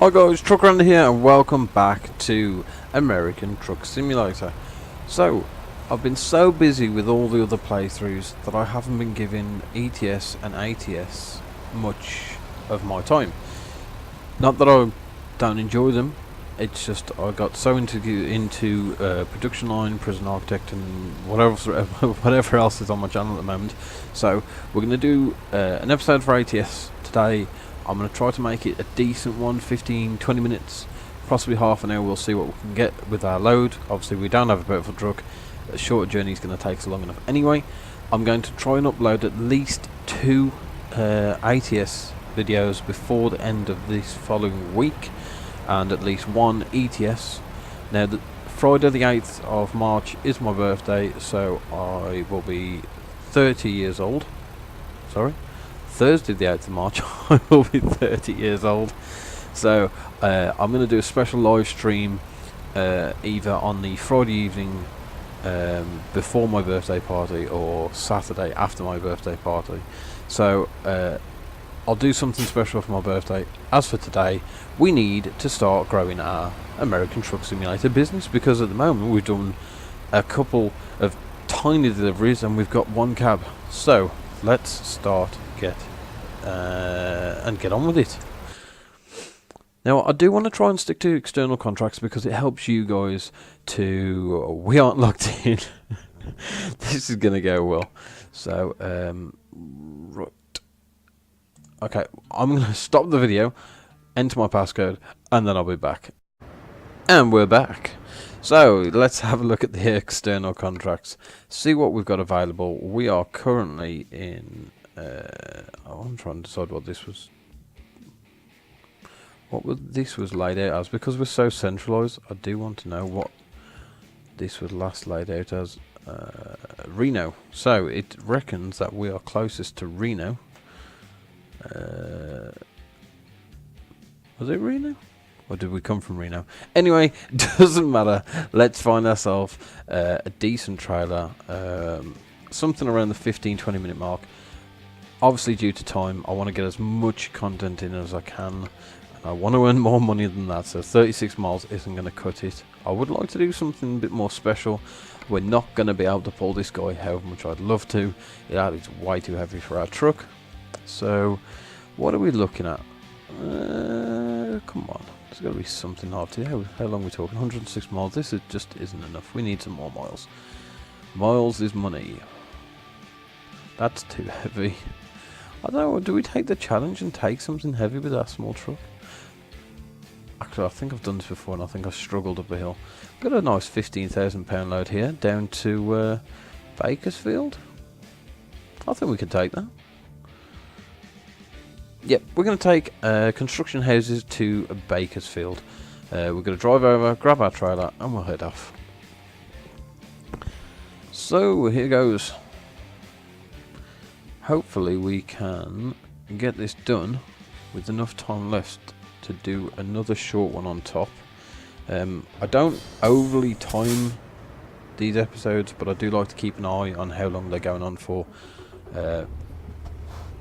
Hi guys, Truck Runner here and welcome back to American Truck Simulator. So, I've been so busy with all the other playthroughs that I haven't been giving ETS and ATS much of my time. Not that I don't enjoy them, it's just I got so into production line, prison architect and whatever else is on my channel at the moment. So, we're going to do an episode for ATS today. I'm going to try to make it a decent one, 15-20 minutes, possibly half an hour. We'll see what we can get with our load. Obviously we don't have a beautiful truck, a shorter journey is going to take us long enough anyway. I'm going to try and upload at least 2 ATS videos before the end of this following week, and at least 1 ETS. Now Friday the 8th of March is my birthday, so I will be 30 years old. Sorry, Thursday the 8th of March I will be 30 years old. So I'm going to do a special live stream either on the Friday evening before my birthday party or Saturday after my birthday party. So I'll do something special for my birthday. As for today, we need to start growing our American Truck Simulator business, because at the moment we've done a couple of tiny deliveries and we've got 1 cab. So let's start and get on with it. Now I do want to try and stick to external contracts because it helps you guys to... we aren't locked in. This is going to go well. So right. Okay, I'm going to stop the video, enter my passcode, and then I'll be back. And we're back. So let's have a look at the external contracts, see what we've got available. We are currently in I'm trying to decide what this was laid out as, because we're so centralised. I do want to know what this was last laid out as. Reno. So it reckons that we are closest to Reno. Was it Reno? Or did we come from Reno? Anyway, doesn't matter. Let's find ourselves a decent trailer, something around the 15-20 minute mark. Obviously, due to time, I want to get as much content in as I can. And I want to earn more money than that, so 36 miles isn't going to cut it. I would like to do something a bit more special. We're not going to be able to pull this guy, however much I'd love to. It is way too heavy for our truck. So, what are we looking at? Come on, there's got to be something hard to do. How long are we talking? 106 miles. This just isn't enough. We need some more miles. Miles is money. That's too heavy. I don't know, do we take the challenge and take something heavy with our small truck? Actually, I think I've done this before and I think I struggled up a hill. Got a nice £15,000 load here, down to Bakersfield. I think we can take that. Yep, we're going to take construction houses to Bakersfield. We're going to drive over, grab our trailer, and we'll head off. So, here goes. Hopefully we can get this done with enough time left to do another short one on top. I don't overly time these episodes, but I do like to keep an eye on how long they're going on for.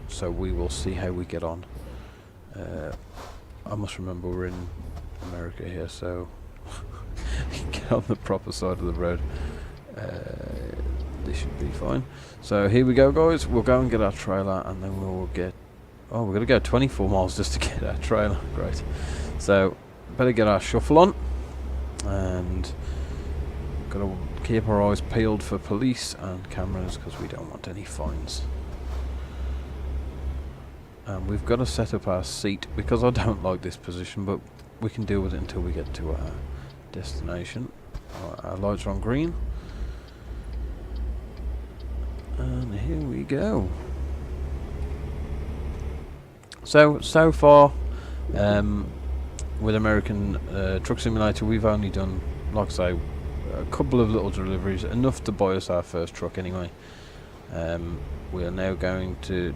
So we will see how we get on. I must remember we're in America here, so get on the proper side of the road. This should be fine. So here we go, guys. We'll go and get our trailer, and then we'll get... oh, we're going to go 24 miles just to get our trailer. Great. So better get our shuffle on, and got to keep our eyes peeled for police and cameras because we don't want any fines. And we've got to set up our seat because I don't like this position, but we can deal with it until we get to our destination. Our lights are on green. And here we go. So far, with American Truck Simulator, we've only done, like I say, a couple of little deliveries, enough to buy us our first truck anyway. We are now going to,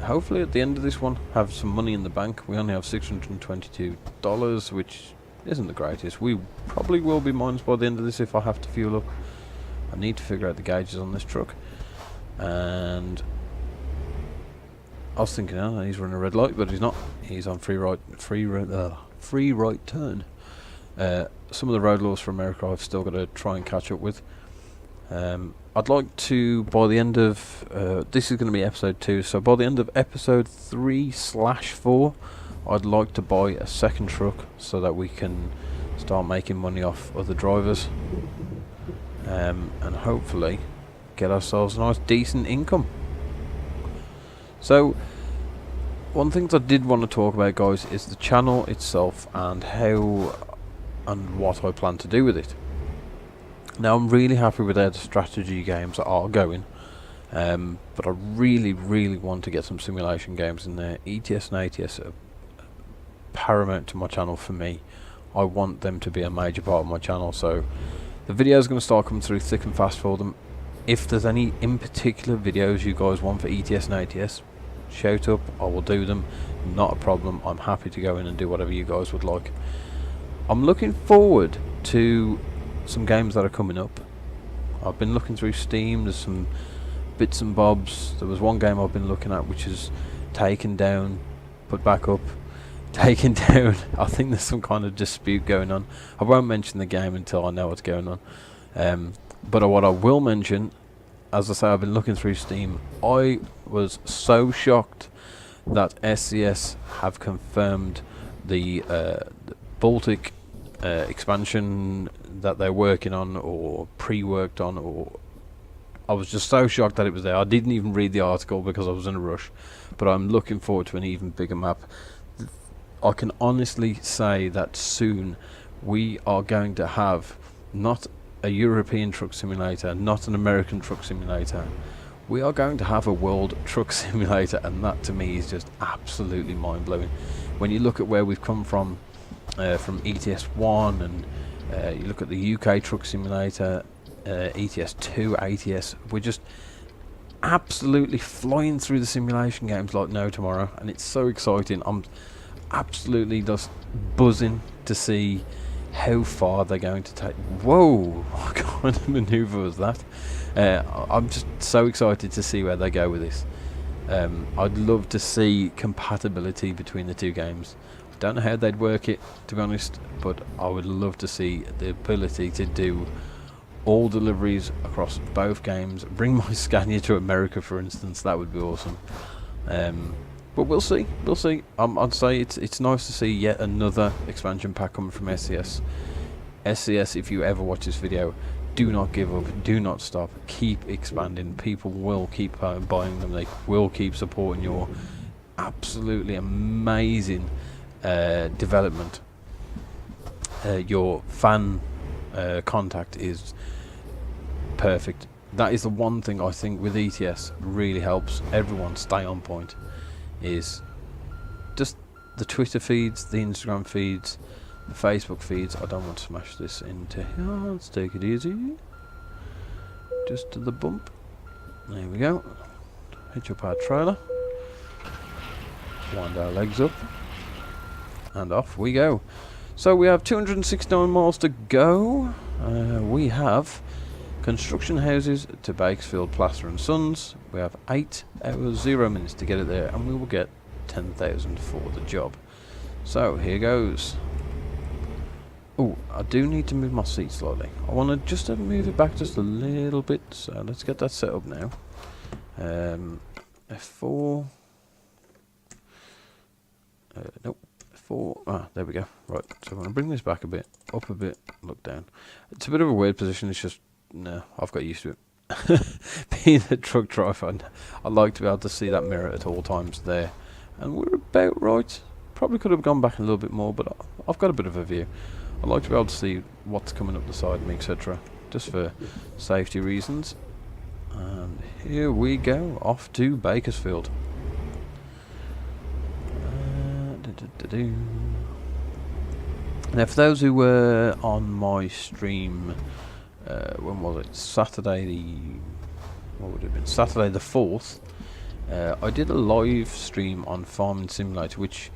hopefully at the end of this one, have some money in the bank. We only have $622, which isn't the greatest. We probably will be minus by the end of this if I have to fuel up. I need to figure out the gauges on this truck. And I was thinking, oh, he's running a red light, but he's not. He's on free free right turn. Some of the road laws for America I've still got to try and catch up with. I'd like to, by the end of this is going to be episode 2, so by the end of episode 3/4 I'd like to buy a second truck so that we can start making money off other drivers, and hopefully get ourselves a nice decent income. So one thing that I did want to talk about, guys, is the channel itself and how and what I plan to do with it. Now, I'm really happy with how the strategy games are going, but I really want to get some simulation games in there. ETS and ATS are paramount to my channel for me. I want them to be a major part of my channel, so the videos are going to start coming through thick and fast for them. If there's any in particular videos you guys want for ETS and ATS, shout up, I will do them, not a problem. I'm happy to go in and do whatever you guys would like. I'm looking forward to some games that are coming up. I've been looking through Steam, there's some bits and bobs. There was one game I've been looking at which is taken down, put back up, taken down. I think there's some kind of dispute going on. I won't mention the game until I know what's going on. But what I will mention, as I say, I've been looking through Steam. I was so shocked that SCS have confirmed the Baltic expansion that they're working on or pre-worked on. Or I was just so shocked that it was there. I didn't even read the article because I was in a rush. But I'm looking forward to an even bigger map. I can honestly say that soon we are going to have not a European truck simulator, not an American truck simulator. We are going to have a world truck simulator, and that to me is just absolutely mind-blowing. When you look at where we've come from ETS1, and you look at the UK truck simulator, ETS2, ATS, we're just absolutely flying through the simulation games like no tomorrow, and it's so exciting. I'm absolutely just buzzing to see how far they're going to take. Whoa, what kind of maneuver was that? I'm just so excited to see where they go with this. I'd love to see compatibility between the two games. I don't know how they'd work it, to be honest, but I would love to see the ability to do all deliveries across both games. Bring my Scania to America, for instance. That would be awesome. But we'll see. I'd say it's nice to see yet another expansion pack coming from SCS. SCS, if you ever watch this video, do not give up, do not stop, keep expanding. People will keep buying them, they will keep supporting your absolutely amazing development. Your fan contact is perfect. That is the one thing I think with ETS really helps everyone stay on point, is just the Twitter feeds, the Instagram feeds, the Facebook feeds. I don't want to smash this into here. Let's take it easy. Just to the bump. There we go. Hitch up our trailer. Wind our legs up. And off we go. So we have 269 miles to go. We have construction houses to Bakersfield, Plaster and Sons. We have 8 hours 0 minutes to get it there, and we will get 10,000 for the job. So here goes. Oh, I do need to move my seat slightly. I want to just move it back just a little bit. So let's get that set up now. F4. Nope. F4. Ah, there we go. Right. So I'm going to bring this back a bit, up a bit, look down. It's a bit of a weird position. It's just, no, I've got used to it. Being a truck driver, I like to be able to see that mirror at all times there. And we're about right. Probably could have gone back a little bit more, but I've got a bit of a view. I like to be able to see what's coming up the side of me, etc. Just for safety reasons. And here we go, off to Bakersfield. Now, for those who were on my stream, when was it? Saturday what would it have been? Saturday the 4th. I did a live stream on Farming Simulator, which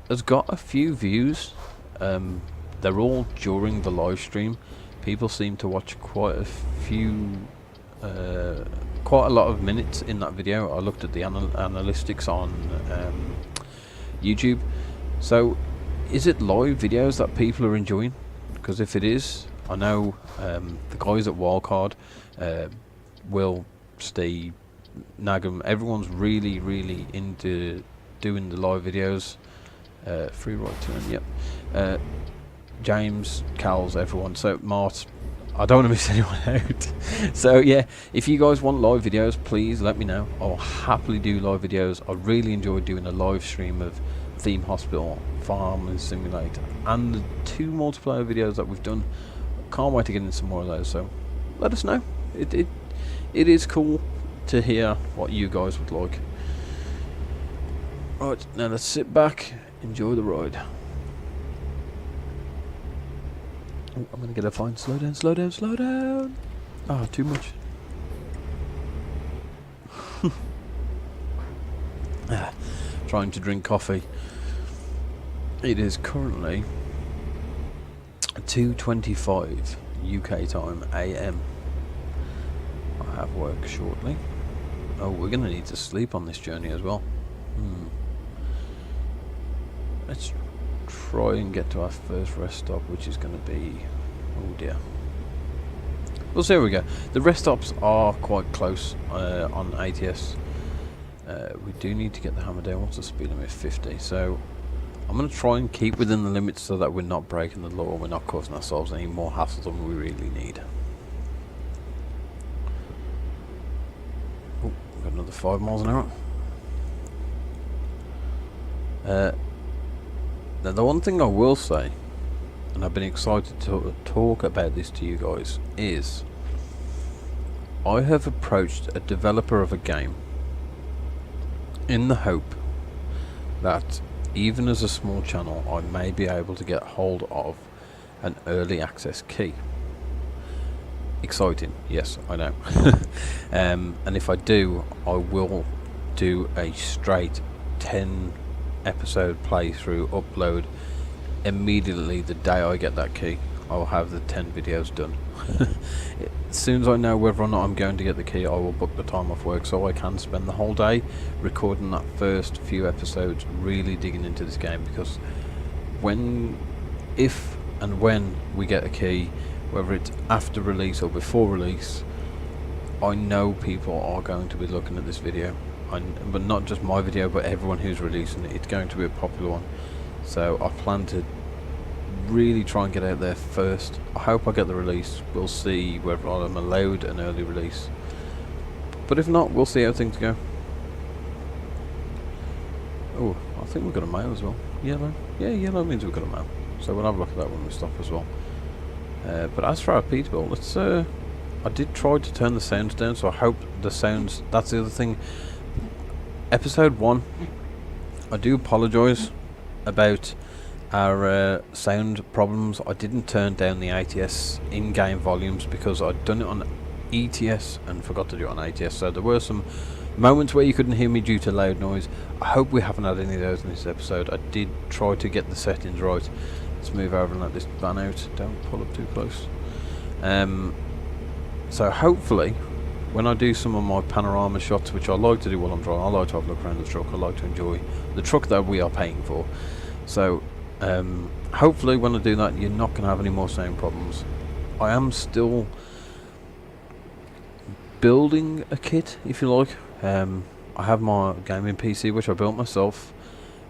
has got a few views. They're all during the live stream. People seem to watch quite a lot of minutes in that video. I looked at the analytics on YouTube. So is it live videos that people are enjoying? Because if it is, I know the guys at Wildcard, Will, Steve, Nagam, everyone's really into doing the live videos. Free right turn, yep. James, Cals, everyone. So Mart, I don't want to miss anyone out. So yeah, if you guys want live videos, please let me know. I'll happily do live videos. I really enjoy doing a live stream of Theme Hospital, Farming Simulator, and the 2 multiplayer videos that we've done. Can't wait to get into some more of those. So let us know. It is cool to hear what you guys would like. Right, now let's sit back, enjoy the ride. Oh, I'm gonna get a fine. Slow down, slow down, slow down. Ah, too much. Trying to drink coffee. It is currently 2:25 UK time AM. I have work shortly. Oh, we're gonna need to sleep on this journey as well. Let's try and get to our first rest stop, which is going to be, oh dear, we'll see how we go. The rest stops are quite close on ATS. We do need to get the hammer down. What's the speed limit? 50. So I'm going to try and keep within the limits so that we're not breaking the law, we're not causing ourselves any more hassle than we really need. Oh, we've got another 5 miles an hour. Now the one thing I will say, and I've been excited to talk about this to you guys, is I have approached a developer of a game in the hope that even as a small channel I may be able to get hold of an early access key. Exciting, yes, I know. And if I do, I will do a straight 10 episode playthrough upload immediately the day I get that key. I'll have the 10 videos done. As soon as I know whether or not I'm going to get the key, I will book the time off work so I can spend the whole day recording that first few episodes, really digging into this game, because if and when we get a key, whether it's after release or before release, I know people are going to be looking at this video. But not just my video, but everyone who's releasing it. It's going to be a popular one, so I plan to really try and get out there first. I hope I get the release. We'll see whether I'm allowed an early release, but if not, we'll see how things go. Oh, I think we've got a mail as well. Yellow, yeah, yellow means we've got a mail, so we'll have a look at that when we stop as well. But as for our Peterbilt, let's I did try to turn the sounds down, so I hope the sounds, that's the other thing. Episode 1, I do apologise about our sound problems. I didn't turn down the ATS in-game volumes because I'd done it on ETS and forgot to do it on ATS, so there were some moments where you couldn't hear me due to loud noise. I hope we haven't had any of those in this episode. I did try to get the settings right. Let's move over and let this van out, don't pull up too close. So hopefully when I do some of my panorama shots, which I like to do while I'm driving, I like to have a look around the truck, I like to enjoy the truck that we are paying for. So hopefully when I do that, you're not going to have any more sound problems. I am still building a kit, if you like. I have my gaming PC, which I built myself.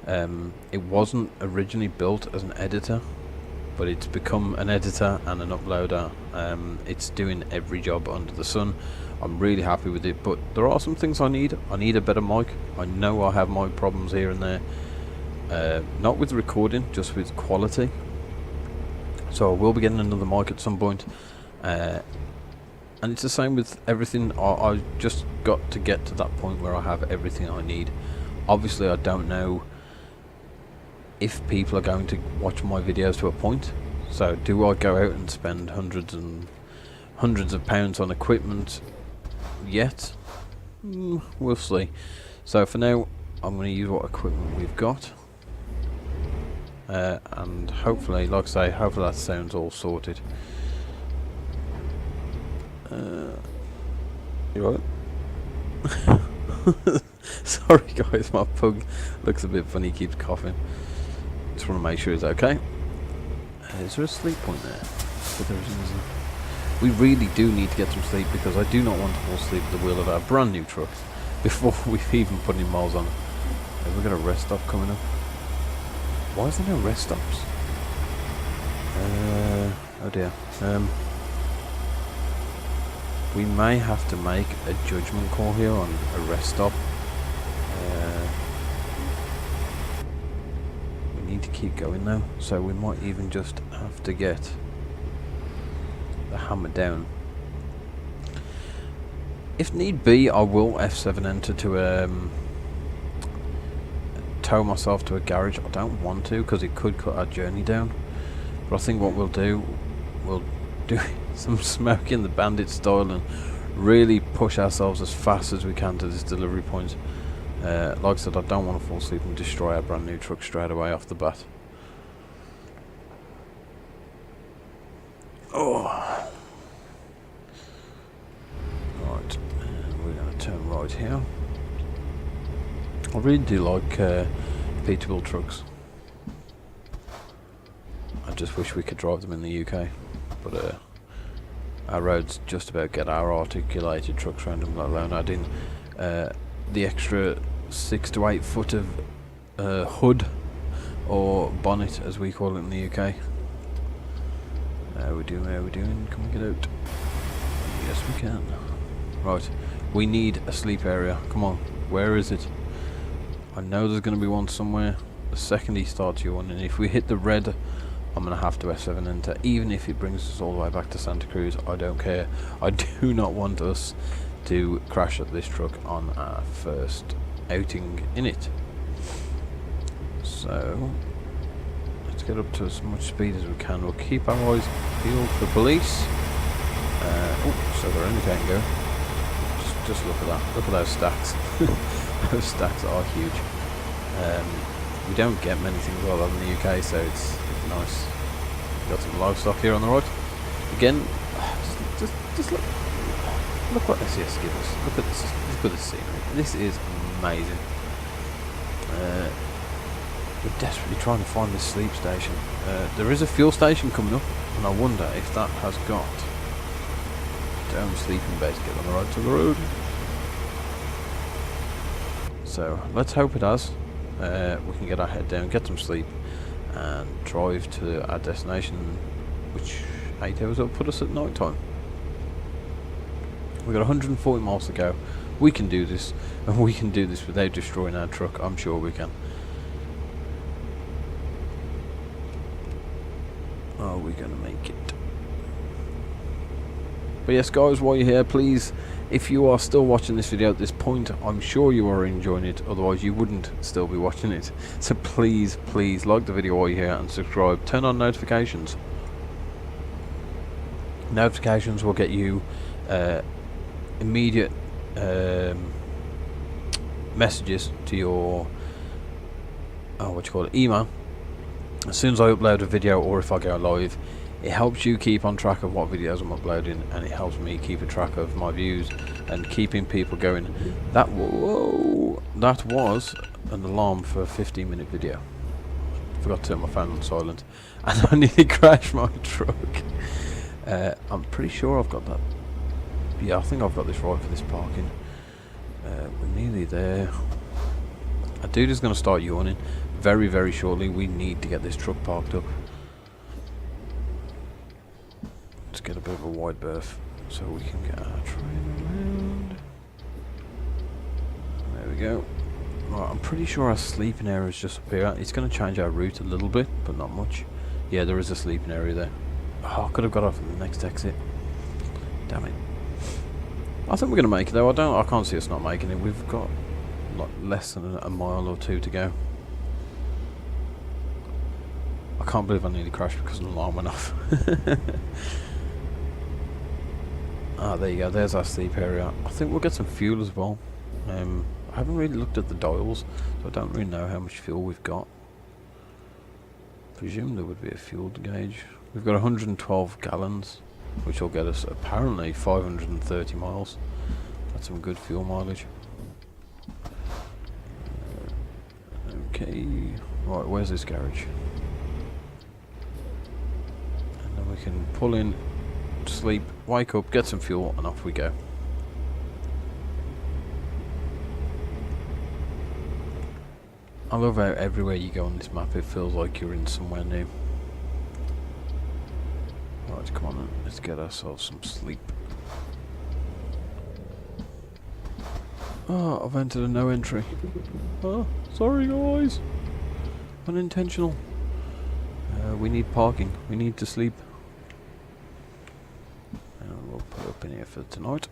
It wasn't originally built as an editor, but it's become an editor and an uploader. It's doing every job under the sun. I'm really happy with it, but there are some things I need. I need a better mic. I know I have mic problems here and there. Not with recording, just with quality. So I will be getting another mic at some point. And it's the same with everything. I just got to get to that point where I have everything I need. Obviously I don't know if people are going to watch my videos to a point. So do I go out and spend hundreds and hundreds of pounds on equipment yet? We'll see. So for now I'm going to use what equipment we've got, and hopefully, like I say, hopefully that sounds all sorted. You right? Sorry guys, my pug looks a bit funny, he keeps coughing. Just want to make sure it's okay. Is there a sleep point there? But there isn't, is there? We really do need to get some sleep because I do not want to fall asleep at the wheel of our brand new truck before we've even put any miles on it. Have we got a rest stop coming up? Why is there no rest stops? Oh dear. We may have to make a judgment call here on a rest stop. We need to keep going though, so we might even just have to get the hammer down. If need be, I will F7 enter to tow myself to a garage. I don't want to because it could cut our journey down. But I think what we'll do some smoke in the bandit style and really push ourselves as fast as we can to this delivery point. Like I said, I don't want to fall asleep and destroy our brand new truck straight away off the bat. Oh. Right, we're going to turn right here. I really do like Peterbilt trucks. I just wish we could drive them in the UK, but our roads just about get our articulated trucks around them, let alone adding the extra 6 to 8 foot of hood or bonnet as we call it in the UK. How we doing? Can we get out? Yes we can. Right, we need a sleep area. Come on, where is it? I know there's going to be one somewhere. The second he starts yawning, if we hit the red, I'm going to have to S7 enter. Even if it brings us all the way back to Santa Cruz, I don't care. I do not want us to crash at this truck on our first outing in it. So let's get up to as much speed as we can. We'll keep our eyes peeled for police. Oh, so they're indicating go. Just look at that. Look at those stacks. Those stacks are huge. We don't get many things like that in the UK, so it's nice. We've got some livestock here on the right. Again, just look what SCS gives us. Look at this. Look at the scenery. This is amazing. We're desperately trying to find this sleep station. There is a fuel station coming up, and I wonder if that has got its own sleeping base. Get on the right to the road. So let's hope it has. We can get our head down, get some sleep, and drive to our destination, which 8 hours will put us at night time. We've got 140 miles to go. We can do this, and we can do this without destroying our truck. I'm sure we can. Are we going to make it? But yes guys, while you're here, please, if you are still watching this video at this point, I'm sure you are enjoying it, otherwise you wouldn't still be watching it. So please like the video while you're here and subscribe. Turn on notifications. Notifications will get you immediate messages to your email as soon as I upload a video or if I go live. It helps you keep on track of what videos I'm uploading, and it helps me keep a track of my views and keeping people going. That was an alarm for a 15-minute video. Forgot to turn my phone on silent, and I nearly crashed my truck. I'm pretty sure I've got that. Yeah, I think I've got this right for this parking. We're nearly there. Our dude is going to start yawning very shortly. We need to get this truck parked up. Let's get a bit of a wide berth so we can get our train around. There we go. Right, I'm pretty sure our sleeping area is just up here. It's going to change our route a little bit, but not much. Yeah, there is a sleeping area there. Oh, I could have got off at the next exit. Damn it. I think we're going to make it though. I can't see us not making it. We've got like less than a mile or two to go. I can't believe I nearly crashed because an alarm went off. Ah, there you go, there's our sleep area. I think we'll get some fuel as well. I haven't really looked at the dials, so I don't really know how much fuel we've got. Presume there would be a fuel gauge. We've got 112 gallons, which will get us apparently 530 miles. That's some good fuel mileage. Okay, right, where's this garage? we can pull in, sleep, wake up, get some fuel, and off we go. I love how everywhere you go on this map it feels like you're in somewhere new. Right, come on then, let's get ourselves some sleep. Oh, I've entered a no entry. Oh, sorry guys. Unintentional. We need parking. We need to sleep. And we'll put up in here for tonight.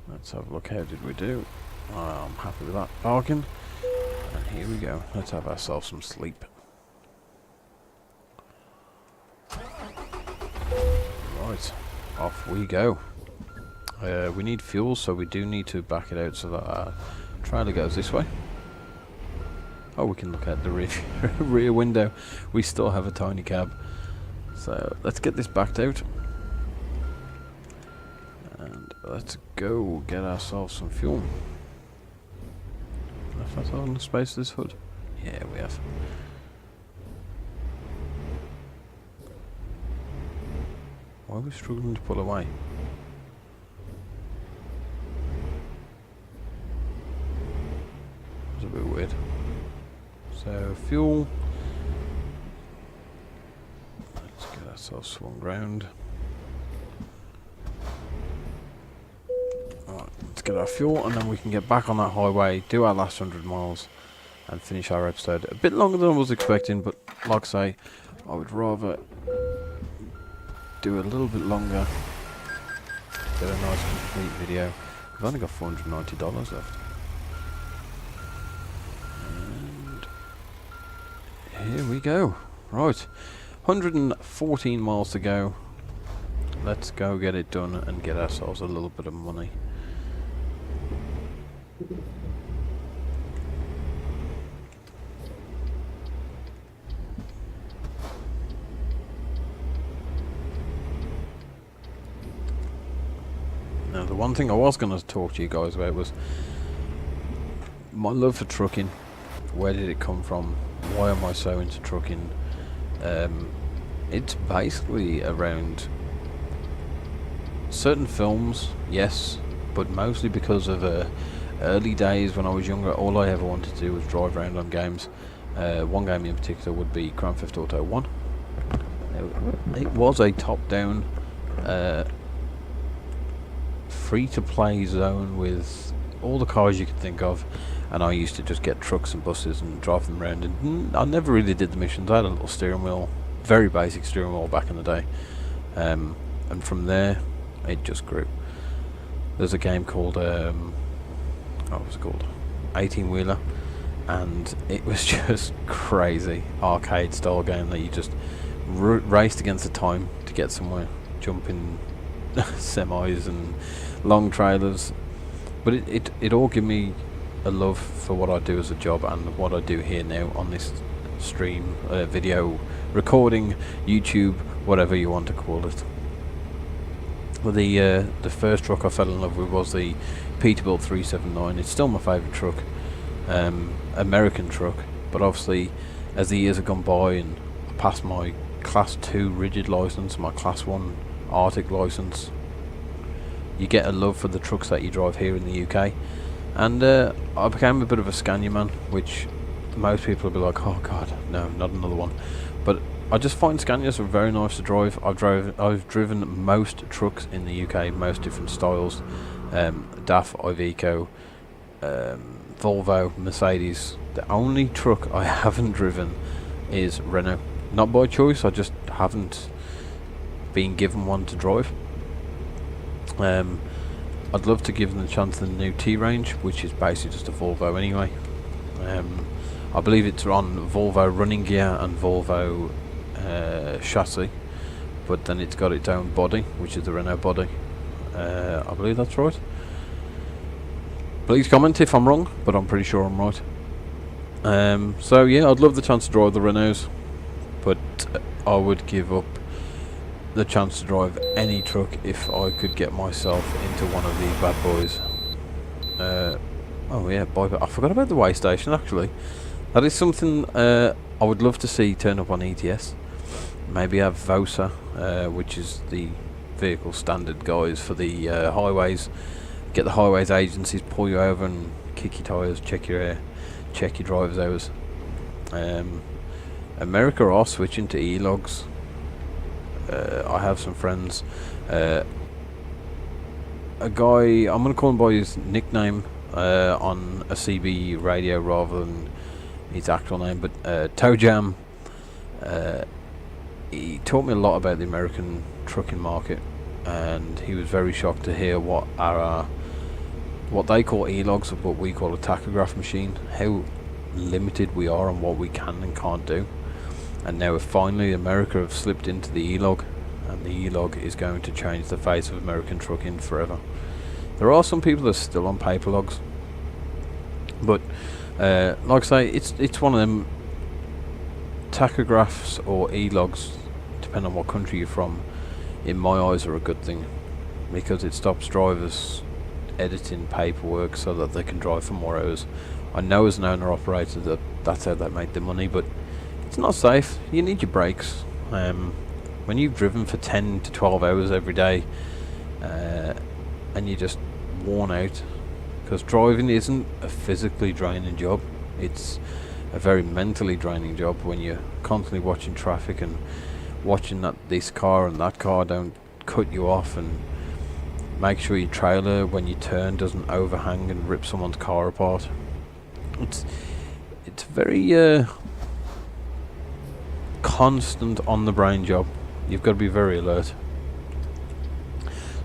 Let's have a look. How did we do? I'm happy with that. Parking. And here we go. Let's have ourselves some sleep. Right. Off we go. We need fuel, so we do need to back it out so that our trailer goes this way. Oh, we can look at the rear window. We still have a tiny cab. So let's get this backed out. And let's go get ourselves some fuel. Have I found the space for this hood? Yeah, we have. Why are we struggling to pull away? It's a bit weird. So, fuel. Let's get ourselves swung round. Alright, let's get our fuel and then we can get back on that highway, do our last 100 miles and finish our episode. A bit longer than I was expecting, but like I say, I would rather do a little bit longer, get a nice complete video. I've only got $490 left. And here we go. Right, 114 miles to go. Let's go get it done and get ourselves a little bit of money. Now, the one thing I was going to talk to you guys about was my love for trucking. Where did it come from? Why am I so into trucking? It's basically around certain films, yes, but mostly because of early days when I was younger. All I ever wanted to do was drive around on games. One game in particular would be Grand Theft Auto 1. It was a top-down free-to-play zone with all the cars you could think of, and I used to just get trucks and buses and drive them around, and I never really did the missions. I had a little steering wheel, very basic steering wheel back in the day, and from there it just grew. There's a game called what was it called? 18-wheeler, and it was just crazy arcade style game that you just raced against the time to get somewhere, jumping semis and long trailers, but it all gave me a love for what I do as a job and what I do here now on this stream, video recording, YouTube, whatever you want to call it. Well, the first truck I fell in love with was the Peterbilt 379. It's still my favourite truck, American truck, but obviously as the years have gone by and I passed my Class 2 rigid licence, my Class 1 Arctic licence, you get a love for the trucks that you drive here in the UK, and I became a bit of a Scania man, which most people will be like, oh god, no, not another one, but I just find Scanias are very nice to drive. I've driven most trucks in the UK, most different styles, DAF, Iveco, Volvo, Mercedes. The only truck I haven't driven is Renault, not by choice, I just haven't been given one to drive. I'd love to give them the chance of the new T-Range, which is basically just a Volvo anyway. I believe it's on Volvo running gear and Volvo chassis, but then it's got its own body, which is the Renault body. I believe that's right. Please comment if I'm wrong, but I'm pretty sure I'm right. So yeah, I'd love the chance to drive the Renaults, but I would give up the chance to drive any truck if I could get myself into one of these bad boys. Oh yeah, I forgot about the way station actually. That is something I would love to see turn up on ETS. Maybe have VOSA, which is the vehicle standard guys for the highways. Get the highways agencies pull you over and kick your tyres, check your air, check your driver's hours. America are switching to e-logs. I have some friends. A guy, I'm going to call him by his nickname on a CB radio rather than his actual name, but Toe Jam. He taught me a lot about the American trucking market, and he was very shocked to hear what they call e-logs, what we call a tachograph machine, how limited we are on what we can and can't do. And now finally America have slipped into the e-log, and the e-log is going to change the face of American trucking forever. There are some people that are still on paper logs, but like I say, it's one of them tachographs or e-logs, depending on what country you're from, in my eyes are a good thing, because it stops drivers editing paperwork so that they can drive for more hours. I know as an owner operator that's how they make the money, but it's not safe. You need your breaks. When you've driven for 10 to 12 hours every day and you're just worn out, because driving isn't a physically draining job, it's a very mentally draining job when you're constantly watching traffic and watching that this car and that car don't cut you off, and make sure your trailer when you turn doesn't overhang and rip someone's car apart. It's very constant on the brain job. You've got to be very alert.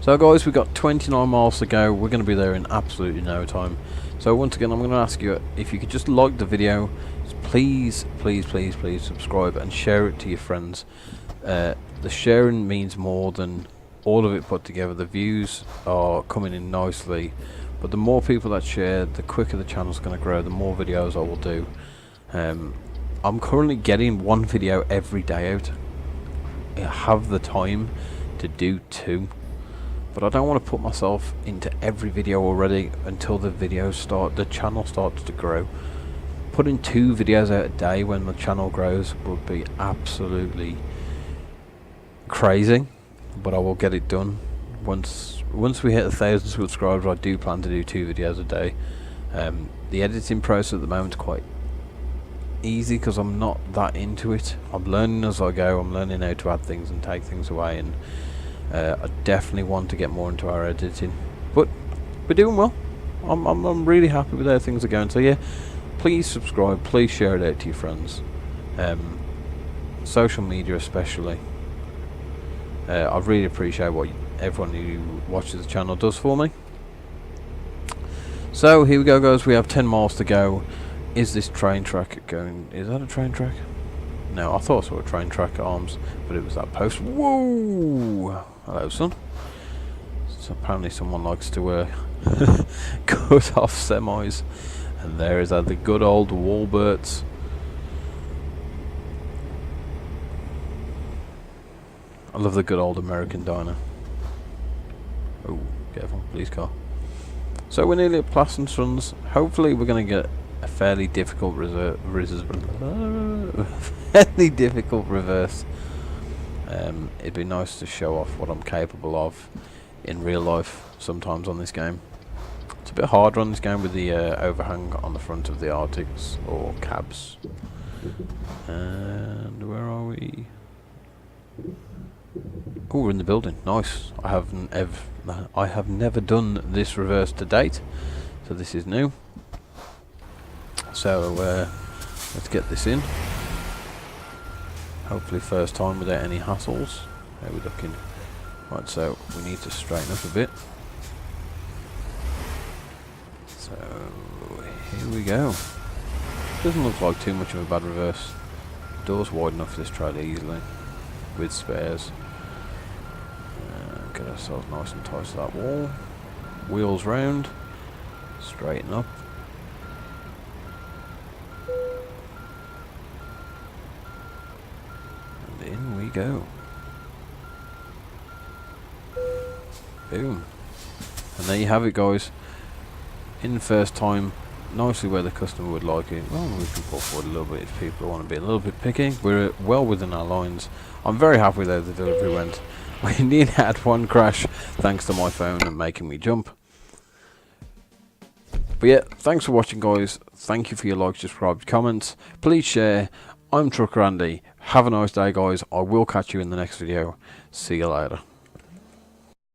So guys, we've got 29 miles to go. We're going to be there in absolutely no time. So once again, I'm going to ask you if you could just like the video, please subscribe and share it to your friends. The sharing means more than all of it put together. The views are coming in nicely, but the more people that share, the quicker the channel's going to grow, the more videos I will do. I'm currently getting one video every day out. I have the time to do 2, but I don't want to put myself into every video already until the channel starts to grow. Putting 2 videos out a day when the channel grows would be absolutely crazy, but I will get it done. Once we hit 1,000 subscribers, I do plan to do 2 videos a day. The editing process at the moment is quite easy because I'm not that into it. I'm learning as I go. I'm learning how to add things and take things away, and I definitely want to get more into our editing, but we're doing well. I'm really happy with how things are going. So yeah, please subscribe, please share it out to your friends, social media especially. I really appreciate what everyone who watches the channel does for me. So here we go guys, we have 10 miles to go. Is this train track going? Is that a train track? No, I thought I saw a train track at arms, but it was that post. Whoa! Hello, son. So apparently someone likes to cut off semis, and there is the good old Walberts. I love the good old American diner. Oh, careful, police car. So we're nearly at Plassensons. Hopefully we're going to get a fairly difficult reverse. It'd be nice to show off what I'm capable of in real life sometimes on this game. It's a bit harder on this game with the overhang on the front of the Arctics or cabs. And where are we? Oh, we're in the building. Nice. I have never done this reverse to date, so this is new. So let's get this in. Hopefully first time without any hassles. How are we looking? Right, so we need to straighten up a bit. So here we go. Doesn't look like too much of a bad reverse. Door's wide enough for this trailer easily, with spares. Get ourselves nice and tight to that wall. Wheels round. Straighten up. And in we go. Boom. And there you have it guys. in first time, nicely where the customer would like it. Well, we can pull forward a little bit if people want to be a little bit picky. We're well within our lines. I'm very happy with how the delivery went. We nearly had one crash thanks to my phone and making me jump. But yeah, thanks for watching, guys. Thank you for your likes, subscribe, comments. Please share. I'm Trucker Andy. Have a nice day, guys. I will catch you in the next video. See you later.